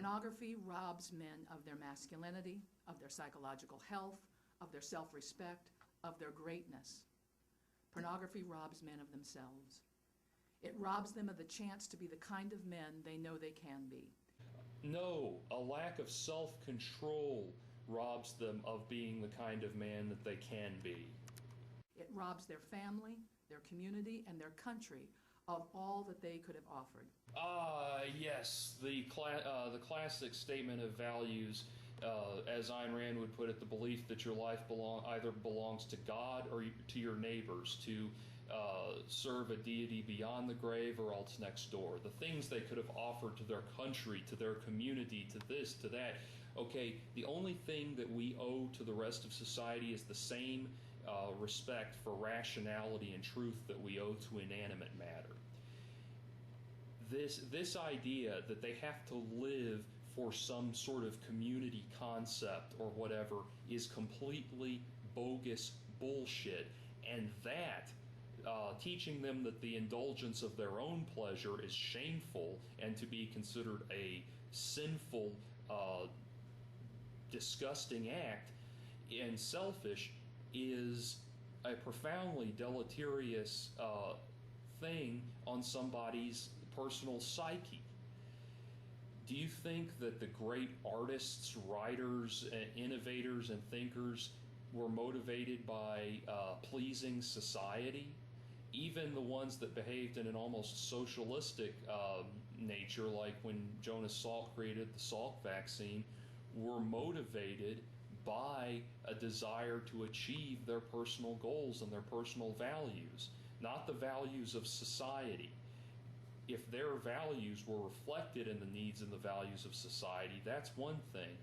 Pornography robs men of their masculinity, of their psychological health, of their self-respect, of their greatness. Pornography robs men of themselves. It robs them of the chance to be the kind of men they know they can be. No, a lack of self-control robs them of being the kind of man that they can be. It robs their family, their community, and their country of all that they could have offered. Yes, the classic statement of values, as Ayn Rand would put it, the belief that your life either belongs to God or to your neighbors, to serve a deity beyond the grave or else next door. The things they could have offered to their country, to their community, to this, to that. Okay, the only thing that we owe to the rest of society is the same respect for rationality and truth that we owe to inanimate matter. This idea that they have to live for some sort of community concept or whatever is completely bogus bullshit, and that teaching them that the indulgence of their own pleasure is shameful and to be considered a sinful, disgusting act and selfish is a profoundly deleterious thing on somebody's personal psyche. Do you think that the great artists, writers, innovators, and thinkers were motivated by pleasing society? Even the ones that behaved in an almost socialistic nature, like when Jonas Salk created the Salk vaccine, were motivated by a desire to achieve their personal goals and their personal values, not the values of society. If their values were reflected in the needs and the values of society, that's one thing.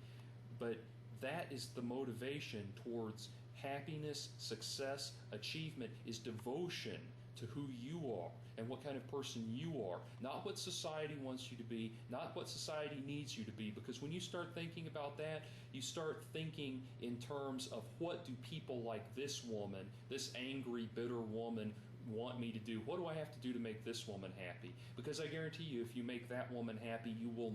But that is the motivation towards happiness, success, achievement, is devotion to who you are and what kind of person you are, not what society wants you to be, not what society needs you to be. Because when you start thinking about that, you start thinking in terms of what do people like this woman, this angry, bitter woman, want me to do? What do I have to do to make this woman happy? Because I guarantee you, if you make that woman happy, you will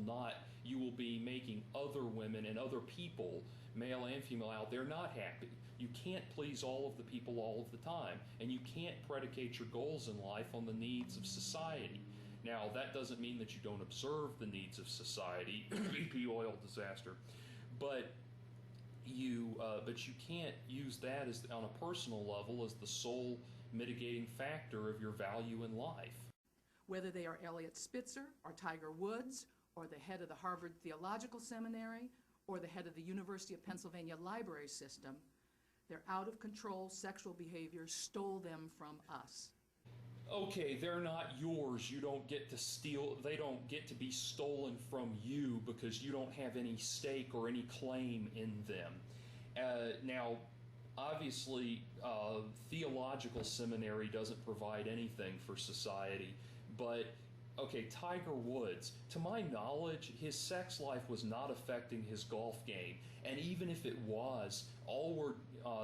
be making other women and other people, male and female, out there not happy. You can't please all of the people all of the time, and you can't predicate your goals in life on the needs of society. Now, that doesn't mean that you don't observe the needs of society, BP oil disaster, but you can't use that as on a personal level as the sole mitigating factor of your value in life. Whether they are Elliot Spitzer or Tiger Woods or the head of the Harvard Theological Seminary or the head of the University of Pennsylvania library system, their out-of-control sexual behavior stole them from us. Okay, they're not yours. You don't get to steal. They don't get to be stolen from you because you don't have any stake or any claim in them. Now, obviously, theological seminary doesn't provide anything for society, but okay, Tiger Woods, to my knowledge, his sex life was not affecting his golf game. And even if it was,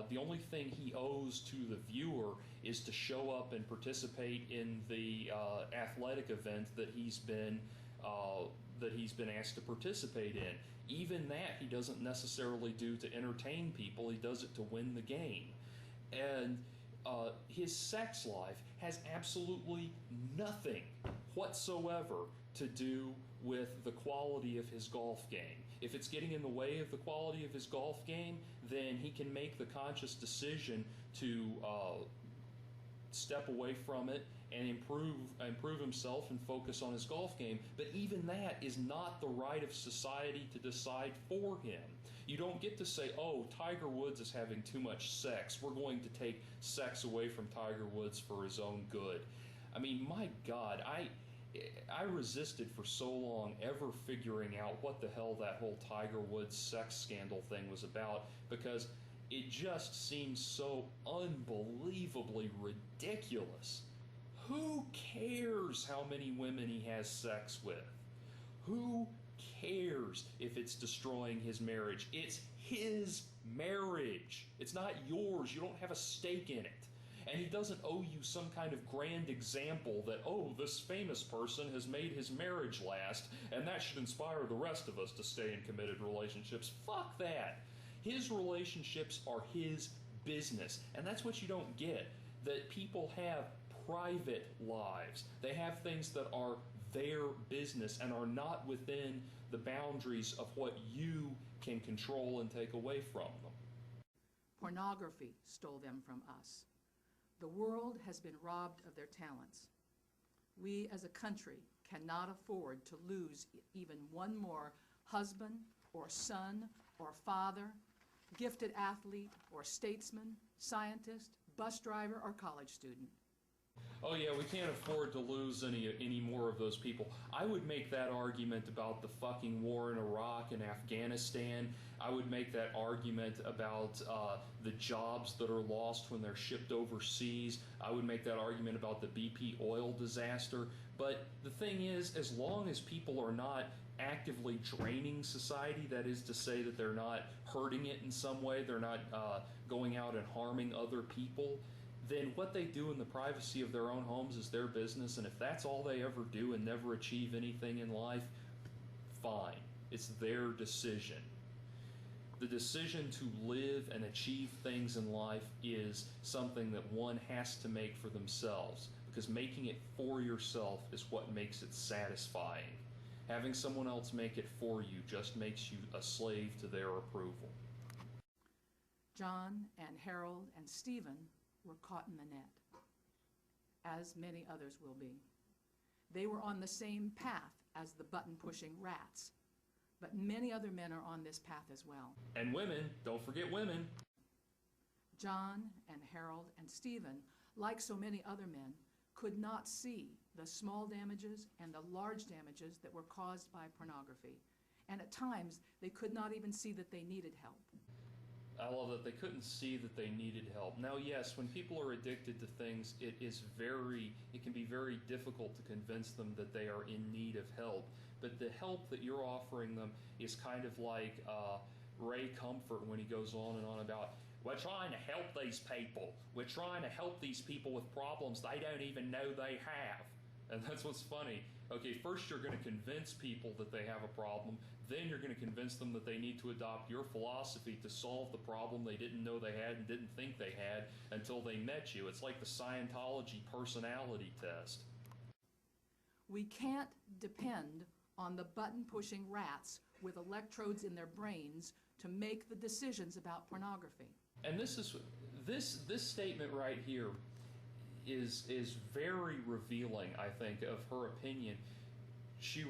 the only thing he owes to the viewer is to show up and participate in the athletic event that he's been asked to participate in. Even that he doesn't necessarily do to entertain people. He does it to win the game. And his sex life has absolutely nothing whatsoever to do with the quality of his golf game. If it's getting in the way of the quality of his golf game, then he can make the conscious decision to step away from it and improve himself and focus on his golf game. But even that is not the right of society to decide for him. You don't get to say, oh, Tiger Woods is having too much sex. We're going to take sex away from Tiger Woods for his own good. I mean, my God, I resisted for so long ever figuring out what the hell that whole Tiger Woods sex scandal thing was about, because it just seems so unbelievably ridiculous. Who cares how many women he has sex with? Who cares if it's destroying his marriage? It's his marriage. It's not yours. You don't have a stake in it. And he doesn't owe you some kind of grand example that, oh, this famous person has made his marriage last, and that should inspire the rest of us to stay in committed relationships. Fuck that. His relationships are his business, and that's what you don't get. That people have private lives. They have things that are their business and are not within the boundaries of what you can control and take away from them. Pornography stole them from us. The world has been robbed of their talents. We as a country cannot afford to lose even one more husband or son or father, gifted athlete or statesman, scientist, bus driver, or college student. Oh yeah, we can't afford to lose any more of those people. I would make that argument about the fucking war in Iraq and Afghanistan. I would make that argument about the jobs that are lost when they're shipped overseas. I would make that argument about the BP oil disaster. But the thing is, as long as people are not actively draining society, that is to say that they're not hurting it in some way, they're not going out and harming other people, then what they do in the privacy of their own homes is their business, and if that's all they ever do and never achieve anything in life, fine. It's their decision. The decision to live and achieve things in life is something that one has to make for themselves, because making it for yourself is what makes it satisfying. Having someone else make it for you just makes you a slave to their approval. John and Harold and Stephen were caught in the net, as many others will be. They were on the same path as the button-pushing rats, but many other men are on this path as well. And women, don't forget women. John and Harold and Stephen, like so many other men, could not see the small damages and the large damages that were caused by pornography. And at times, they could not even see that they needed help. I love that they couldn't see that they needed help. Now, yes, when people are addicted to things, it can be very difficult to convince them that they are in need of help. But the help that you're offering them is kind of like Ray Comfort when he goes on and on about, we're trying to help these people. We're trying to help these people with problems they don't even know they have. And that's what's funny. Okay, first you're going to convince people that they have a problem, then you're going to convince them that they need to adopt your philosophy to solve the problem they didn't know they had and didn't think they had until they met you. It's like the Scientology personality test. We can't depend on the button-pushing rats with electrodes in their brains to make the decisions about pornography. And this statement right here is very revealing, I think, of her opinion. She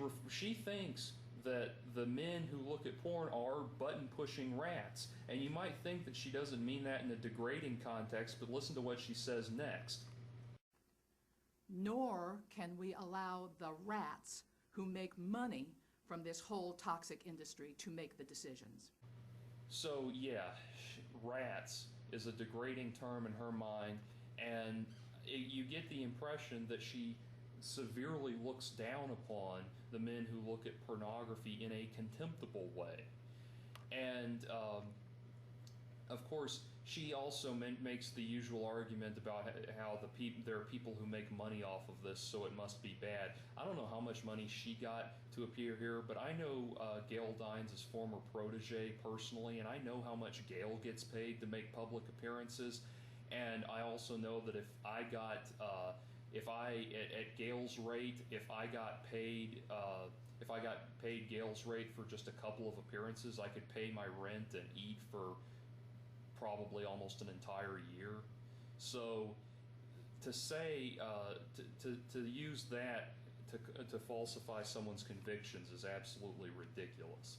thinks that the men who look at porn are button-pushing rats. And you might think that she doesn't mean that in a degrading context, but listen to what she says next. Nor can we allow the rats who make money from this whole toxic industry to make the decisions. So yeah, rats is a degrading term in her mind, and you get the impression that she severely looks down upon the men who look at pornography in a contemptible way. And of course, she also makes the usual argument about how there are people who make money off of this, so it must be bad. I don't know how much money she got to appear here, but I know Gail Dines' former protege personally, and I know how much Gail gets paid to make public appearances. And I also know that if I got at Gail's rate, if I got paid Gail's rate for just a couple of appearances, I could pay my rent and eat for probably almost an entire year. So to say to use that to falsify someone's convictions is absolutely ridiculous.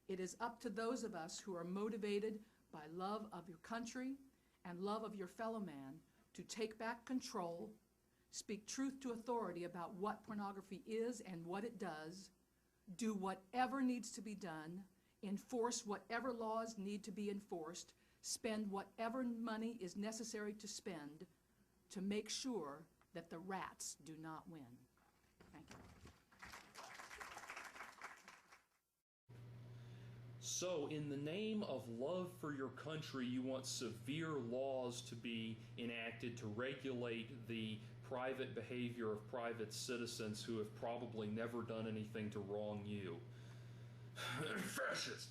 It is up to those of us who are motivated by love of your country and love of your fellow man to take back control, speak truth to authority about what pornography is and what it does, do whatever needs to be done, enforce whatever laws need to be enforced, spend whatever money is necessary to spend to make sure that the rats do not win. Thank you. So, in the name of love for your country, you want severe laws to be enacted to regulate the private behavior of private citizens who have probably never done anything to wrong you. Fascist!